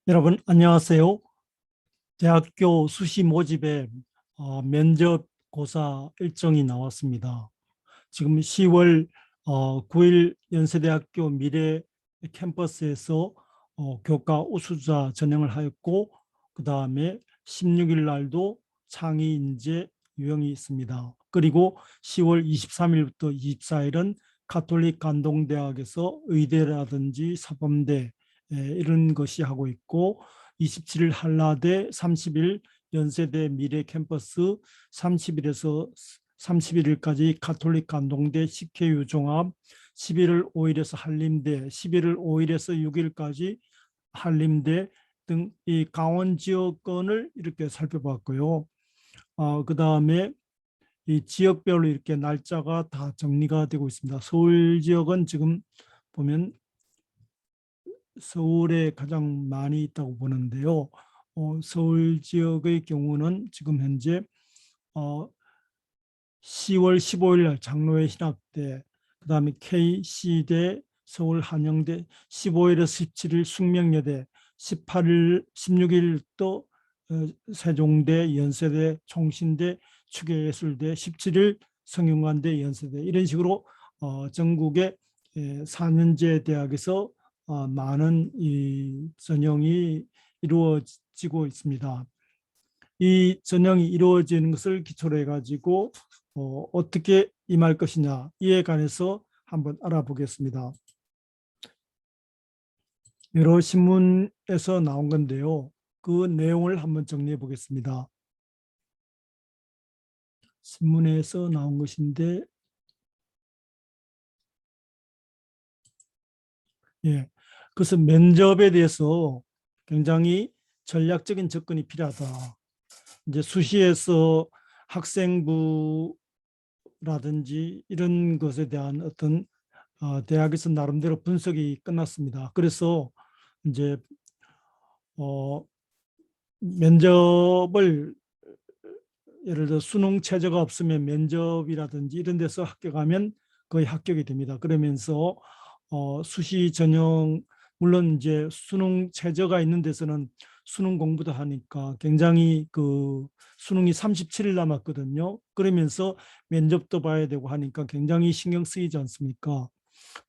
여러분 안녕하세요. 대학교 수시 모집에 면접고사 일정이 나왔습니다. 지금 10월 9일 연세대학교 미래 캠퍼스에서 교과 우수자 전형을 하였고, 그 다음에 16일 날도 창의 인재 유형이 있습니다. 그리고 10월 23일부터 24일은 가톨릭 감동대학에서 의대라든지 사범대 이런 것이 하고 있고, 27일 한라대, 30일 연세대 미래 캠퍼스, 30일에서 31일까지 가톨릭 감동대 식혜유 종합, 11월 5일에서 한림대, 11월 5일에서 6일까지 한림대 등 이 강원 지역권을 이렇게 살펴봤고요. 그 다음에 이 지역별로 이렇게 날짜가 다 정리가 되고 있습니다. 서울 지역은 지금 보면 서울에 가장 많이 있다고 보는데요. 서울 지역의 경우는 지금 현재 10월 15일 날 장로회 신학대, 그다음에 KC대, 서울 한영대, 15일에서 17일 숙명여대, 18일, 16일 또 세종대, 연세대, 총신대, 추계예술대, 17일 성균관대, 연세대, 이런 식으로 전국의 4년제 대학에서 많은 이 전형이 이루어지고 있습니다. 이 전형이 이루어지는 것을 기초로 해가지고 어떻게 임할 것이냐, 이에 관해서 한번 알아보겠습니다. 여러 신문에서 나온 건데요. 그 내용을 한번 정리해 보겠습니다. 신문에서 나온 것인데, 그래서 면접에 대해서 굉장히 전략적인 접근이 필요하다. 이제 수시에서 학생부라든지 이런 것에 대한 어떤 대학에서 나름대로 분석이 끝났습니다. 그래서 이제 면접을, 예를 들어 수능 최저가 없으면 면접이라든지 이런 데서 합격하면 거의 합격이 됩니다. 그러면서 수시 전형, 물론 이제 수능 최저가 있는 데서는 수능 공부도 하니까 굉장히 그 수능이 37일 남았거든요. 그러면서 면접도 봐야 되고 하니까 굉장히 신경 쓰이지 않습니까?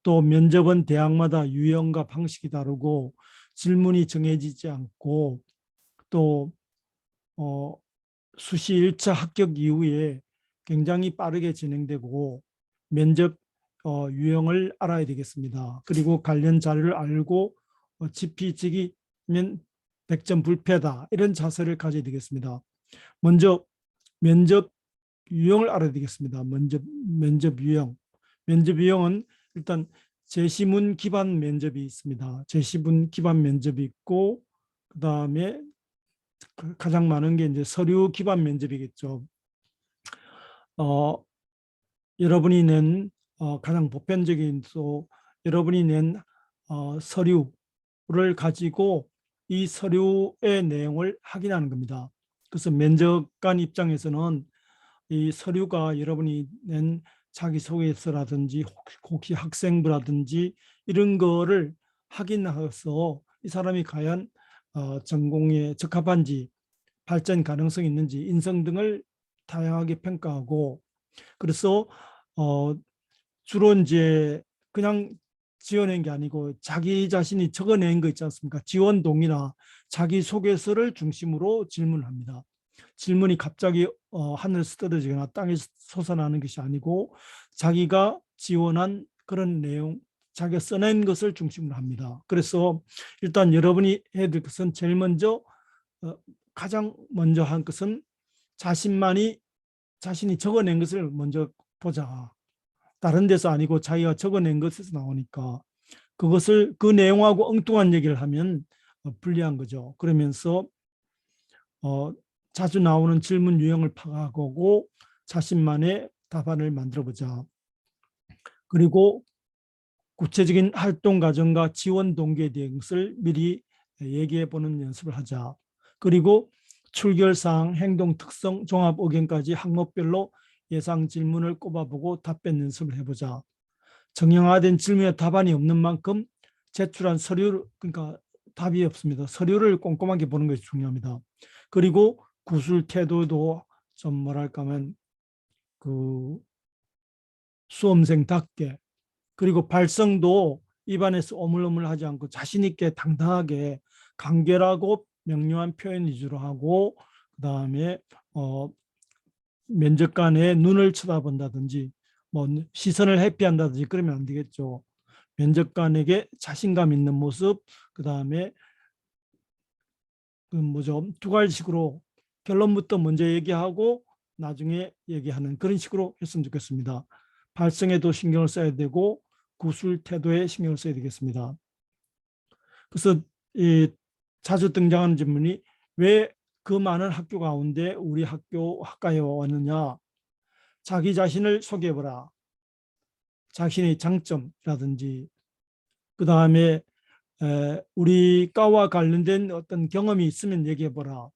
또 면접은 대학마다 유형과 방식이 다르고 질문이 정해지지 않고, 또 수시 1차 합격 이후에 굉장히 빠르게 진행되고, 면접 유형을 알아야 되겠습니다. 그리고 관련 자료를 알고 지피지기면 100점 불패다, 이런 자세를 가져야 되겠습니다. 먼저 면접 유형을 알아야 되겠습니다. 면접 유형. 면접 유형은 일단 제시문 기반 면접이 있습니다. 제시문 기반 면접이 있고, 그 다음에 가장 많은 게 이제 서류 기반 면접이겠죠. 여러분이 낸 가장 보편적인, 또 여러분이 낸 서류를 가지고 이 서류의 내용을 확인하는 겁니다. 그래서 면접관 입장에서는 이 서류가 여러분이 낸 자기소개서라든지 혹시 학생부라든지 이런 거를 확인해서 이 사람이 과연 전공에 적합한지, 발전 가능성이 있는지, 인성 등을 다양하게 평가하고, 그래서 주로 이제 그냥 지어낸 게 아니고 자기 자신이 적어낸 거 있지 않습니까? 지원동의나 자기소개서를 중심으로 질문합니다. 질문이 갑자기 하늘에서 떨어지거나 땅에서 솟아나는 것이 아니고 자기가 지원한 그런 내용, 자기가 써낸 것을 중심으로 합니다. 그래서 일단 여러분이 해야 될 것은, 제일 먼저 가장 먼저 한 것은 자신이 적어낸 것을 먼저 보자. 다른 데서 아니고 자기가 적어낸 것에서 나오니까 그것을, 그 내용하고 엉뚱한 얘기를 하면 불리한 거죠. 그러면서 자주 나오는 질문 유형을 파악하고 자신만의 답안을 만들어 보자. 그리고 구체적인 활동 과정과 지원 동기에 대한 것을 미리 얘기해 보는 연습을 하자. 그리고 출결사항, 행동 특성, 종합 의견까지 항목별로 예상 질문을 꼽아보고 답변 연습을 해보자. 정형화된 질문에 답안이 없는 만큼 제출한 서류, 그러니까 답이 없습니다. 서류를 꼼꼼하게 보는 것이 중요합니다. 그리고 구술 태도도 좀 뭐랄까 하면 그 수험생답게, 그리고 발성도 입안에서 오물오물하지 않고 자신 있게 당당하게 간결하고 명료한 표현 위주로 하고, 그다음에 면접관의 눈을 쳐다본다든지 뭐 시선을 회피한다든지 그러면 안 되겠죠. 면접관에게 자신감 있는 모습, 그다음에 그 뭐죠, 두 가지식으로 결론부터 먼저 얘기하고 나중에 얘기하는 그런 식으로 했으면 좋겠습니다. 발성에도 신경을 써야 되고 구술 태도에 신경을 써야 되겠습니다. 그래서 이 자주 등장하는 질문이 왜 그 많은 학교 가운데 우리 학과에 왔느냐, 자기 자신을 소개해보라, 자신의 장점이라든지, 그 다음에 우리 과와 관련된 어떤 경험이 있으면 얘기해보라,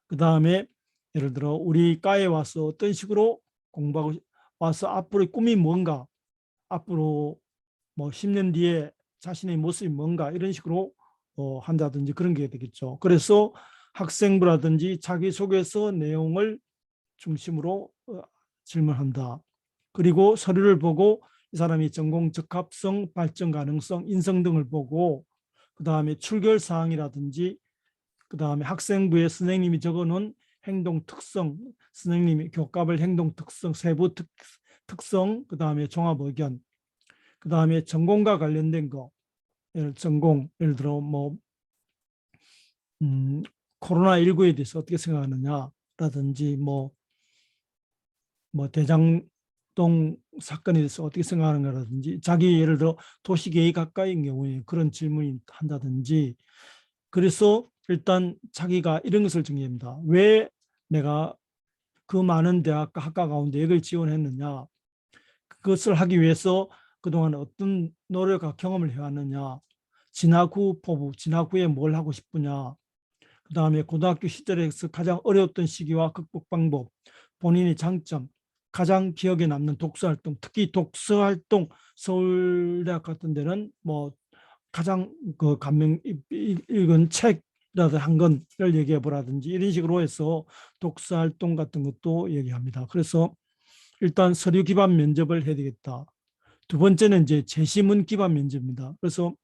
그 다음에 예를 들어 우리 과에 와서 어떤 식으로 공부하고 와서 앞으로의 꿈이 뭔가, 앞으로 뭐 10년 뒤에 자신의 모습이 뭔가, 이런 식으로 한다든지 그런 게 되겠죠. 그래서 학생부라든지 자기소개서 내용을 중심으로 질문한다. 그리고 서류를 보고 이 사람이 전공 적합성, 발전 가능성, 인성 등을 보고, 그 다음에 출결 사항이라든지, 그 다음에 학생부에 선생님이 적어놓은 행동 특성, 선생님이 교과별 행동 특성, 세부 특성, 그 다음에 종합 의견, 그 다음에 전공과 관련된 거, 전공, 예를 들어 뭐 코로나19에 대해서 어떻게 생각하느냐라든지, 뭐 대장동 사건에 대해서 어떻게 생각하는가라든지, 자기 예를 들어 도시계획학과인 경우에 그런 질문이 한다든지. 그래서 일단 자기가 이런 것을 정리합니다. 왜 내가 그 많은 대학과 학과 가운데 여기를 지원했느냐, 그것을 하기 위해서 그동안 어떤 노력과 경험을 해왔느냐, 진학 후 포부, 진학 후에 뭘 하고 싶으냐, 그 다음에 고등학교 시절에서 가장 어려웠던 시기와 극복 방법, 본인의 장점, 가장 기억에 남는 독서활동, 특히 독서활동, 서울대학 같은 데는 뭐 가장 그 감명 읽은 책이라도 한 권을 얘기해 보라든지, 이런 식으로 해서 독서활동 같은 것도 얘기합니다. 그래서 일단 서류 기반 면접을 해야 되겠다. 두 번째는 이제 제시문 기반 면접입니다. 그래서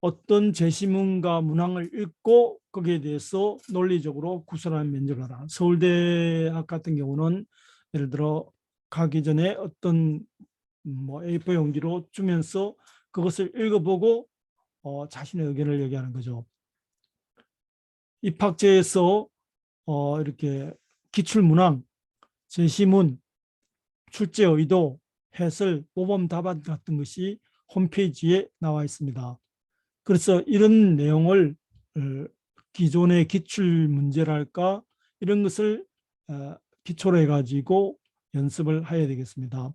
어떤 제시문과 문항을 읽고 거기에 대해서 논리적으로 구술하는 면접을 하라. 서울대학 같은 경우는 예를 들어 가기 전에 어떤 뭐 A4 용지로 주면서 그것을 읽어보고 자신의 의견을 얘기하는 거죠. 입학제에서 이렇게 기출문항, 제시문, 출제 의도, 해설, 모범 답안 같은 것이 홈페이지에 나와 있습니다. 그래서 이런 내용을 기존의 기출 문제랄까 이런 것을 기초로 해가지고 연습을 해야 되겠습니다.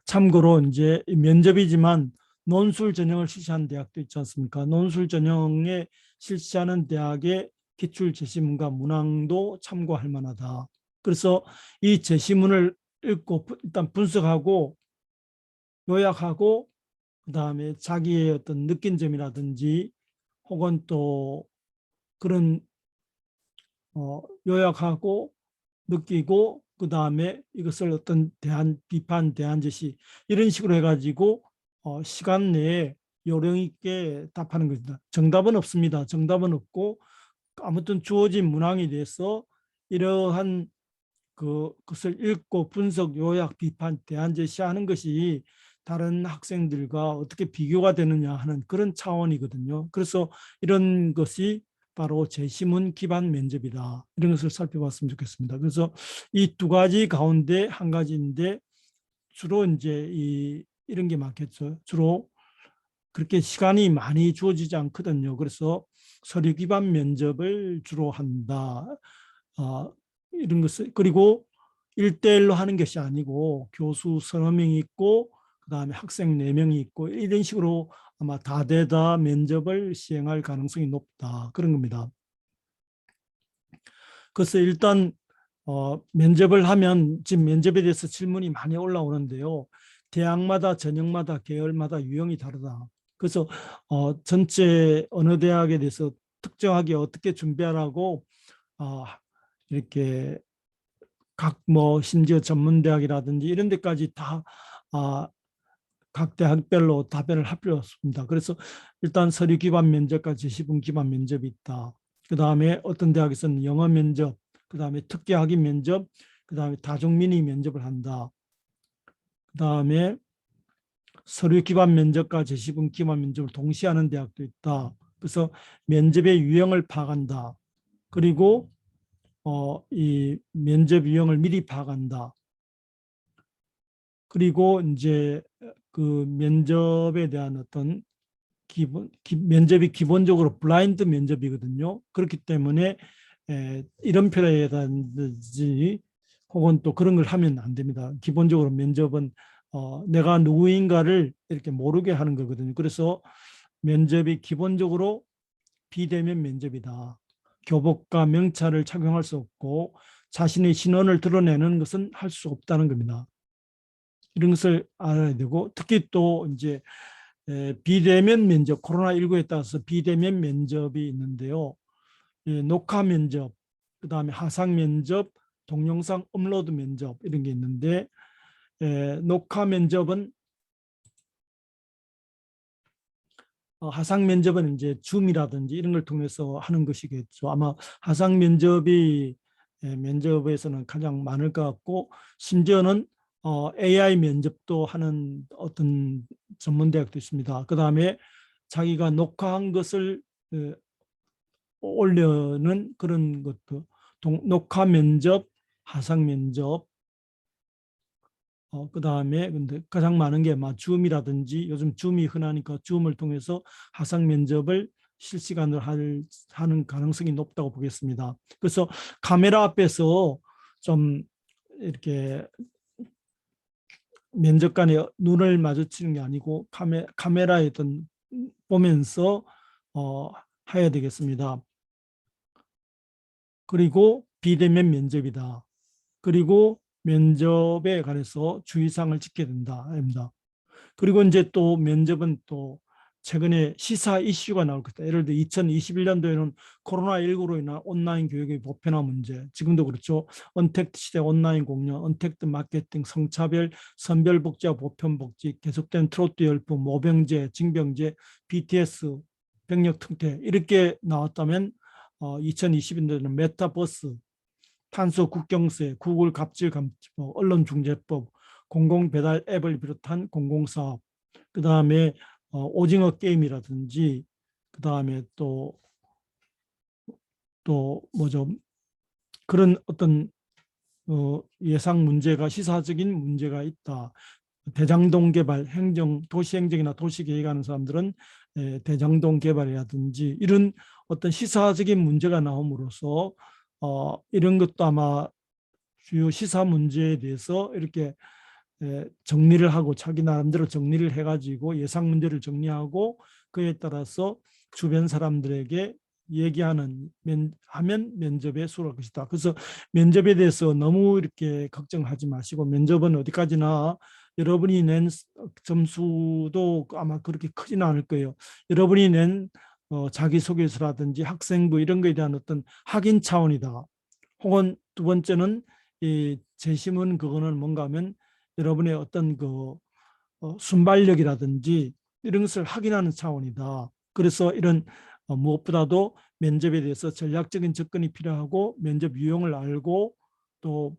참고로 이제 면접이지만 논술 전형을 실시하는 대학도 있지 않습니까? 논술 전형에 실시하는 대학의 기출 제시문과 문항도 참고할 만하다. 그래서 이 제시문을 읽고 일단 분석하고 요약하고, 그다음에 자기의 어떤 느낀 점이라든지 혹은 또 그런 요약하고 느끼고, 그다음에 이것을 어떤 대안 비판, 대안 제시, 이런 식으로 해가지고 시간 내에 요령 있게 답하는 것입니다. 정답은 없습니다. 정답은 없고 아무튼 주어진 문항에 대해서 이러한 그것을 읽고 분석, 요약, 비판, 대안 제시하는 것이 다른 학생들과 어떻게 비교가 되느냐 하는 그런 차원이거든요. 그래서 이런 것이 바로 제시문 기반 면접이다. 이런 것을 살펴봤으면 좋겠습니다. 그래서 이 두 가지 가운데 한 가지인데 주로 이제 이런 게 많겠죠. 주로 그렇게 시간이 많이 주어지지 않거든요. 그래서 서류 기반 면접을 주로 한다. 이런 것을, 그리고 1대1로 하는 것이 아니고 교수 서너 명이 있고 그다음에 학생 4명이 있고 이런 식으로 아마 다대다 면접을 시행할 가능성이 높다. 그런 겁니다. 그래서 일단 면접을 하면 지금 면접에 대해서 질문이 많이 올라오는데요. 대학마다 전형마다 계열마다 유형이 다르다. 그래서 전체 어느 대학에 대해서 특정하게 어떻게 준비하라고 이렇게 각 뭐 심지어 전문대학이라든지 이런 데까지 다 각 대학별로 답변을 할 필요 없습니다. 그래서 일단 서류 기반 면접과 제시문 기반 면접이 있다. 그 다음에 어떤 대학에서는 영어 면접, 그 다음에 특기 학위 면접, 그 다음에 다중민의 면접을 한다. 그 다음에 서류 기반 면접과 제시문 기반 면접을 동시에 하는 대학도 있다. 그래서 면접의 유형을 파악한다. 그리고 이 면접 유형을 미리 파악한다. 그리고 이제 그 면접에 대한 어떤 면접이 기본적으로 블라인드 면접이거든요. 그렇기 때문에 이름표라든지 혹은 또 그런 걸 하면 안 됩니다. 기본적으로 면접은 내가 누구인가를 이렇게 모르게 하는 거거든요. 그래서 면접이 기본적으로 비대면 면접이다. 교복과 명찰을 착용할 수 없고 자신의 신원을 드러내는 것은 할 수 없다는 겁니다. 이런 것을 알아야 되고 특히 또 이제 비대면 면접, 코로나19에 따라서 비대면 면접이 있는데요. 녹화 면접, 그 다음에 화상 면접, 동영상 업로드 면접 이런 게 있는데 녹화 면접은 화상 면접은 이제 줌이라든지 이런 걸 통해서 하는 것이겠죠. 아마 화상 면접이 면접에서는 가장 많을 것 같고 심지어는 AI 면접도 하는 어떤 전문대학도 있습니다. 그 다음에 자기가 녹화한 것을 올려는 그런 것도 녹화 면접, 화상 면접, 그 다음에 근데 가장 많은 게 줌이라든지 요즘 줌이 흔하니까 줌을 통해서 화상 면접을 실시간으로 하는 가능성이 높다고 보겠습니다. 그래서 카메라 앞에서 좀 이렇게 면접관의 눈을 마주치는 게 아니고 카메라에 어떤 보면서 해야 되겠습니다. 그리고 비대면 면접이다. 그리고 면접에 관해서 주의사항을 지켜야 된다. 그리고 이제 또 면접은 또 최근에 시사 이슈가 나올 것이다. 예를 들어 2021년도에는 코로나19로 인한 온라인 교육의 보편화 문제, 지금도 그렇죠. 언택트 시대 온라인 공연, 언택트 마케팅, 성차별, 선별복지와 보편복지, 계속된 트로트 열풍, 모병제, 징병제, BTS, 병력 특혜 이렇게 나왔다면 2020년도에는 메타버스, 탄소 국경세, 구글 갑질 감지법, 언론중재법, 공공배달 앱을 비롯한 공공사업, 그 다음에 오징어 게임이라든지, 그 다음에 또 뭐죠? 그런 어떤 예상 문제가 시사적인 문제가 있다. 대장동 개발, 도시행정이나 도시계획하는 사람들은 대장동 개발이라든지 이런 어떤 시사적인 문제가 나옴으로써 이런 것도 아마 주요 시사 문제에 대해서 이렇게 정리를 하고 자기 나름대로 정리를 해가지고 예상 문제를 정리하고 그에 따라서 주변 사람들에게 얘기하는 하면 면접에 수월할 것이다. 그래서 면접에 대해서 너무 이렇게 걱정하지 마시고 면접은 어디까지나 여러분이 낸 점수도 아마 그렇게 크지는 않을 거예요. 여러분이 낸 자기소개서라든지 학생부 이런 거에 대한 어떤 확인 차원이다. 혹은 두 번째는 이 재심은 그거는 뭔가 하면 여러분의 어떤 그 순발력이라든지 이런 것을 확인하는 차원이다. 그래서 이런 무엇보다도 면접에 대해서 전략적인 접근이 필요하고 면접 유형을 알고 또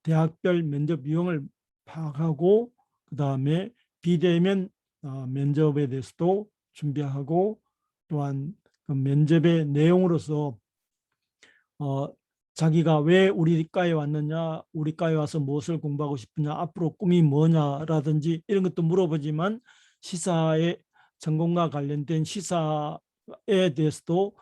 대학별 면접 유형을 파악하고 그 다음에 비대면 면접에 대해서도 준비하고 또한 그 면접의 내용으로서 자기가 왜 우리과에 왔느냐, 우리과에 와서 무엇을 공부하고 싶으냐, 앞으로 꿈이 뭐냐라든지 이런 것도 물어보지만 시사의 전공과 관련된 시사에 대해서도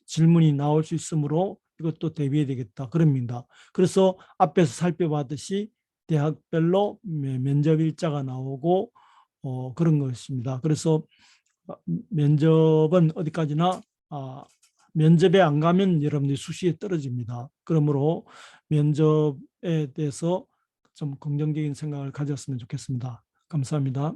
질문이 나올 수 있으므로 이것도 대비해야 되겠다. 그럽니다. 그래서 앞에서 살펴봤듯이 대학별로 면접 일자가 나오고 그런 것입니다. 그래서 면접은 어디까지나 면접에 안 가면 여러분들이 수시에 떨어집니다. 그러므로 면접에 대해서 좀 긍정적인 생각을 가졌으면 좋겠습니다. 감사합니다.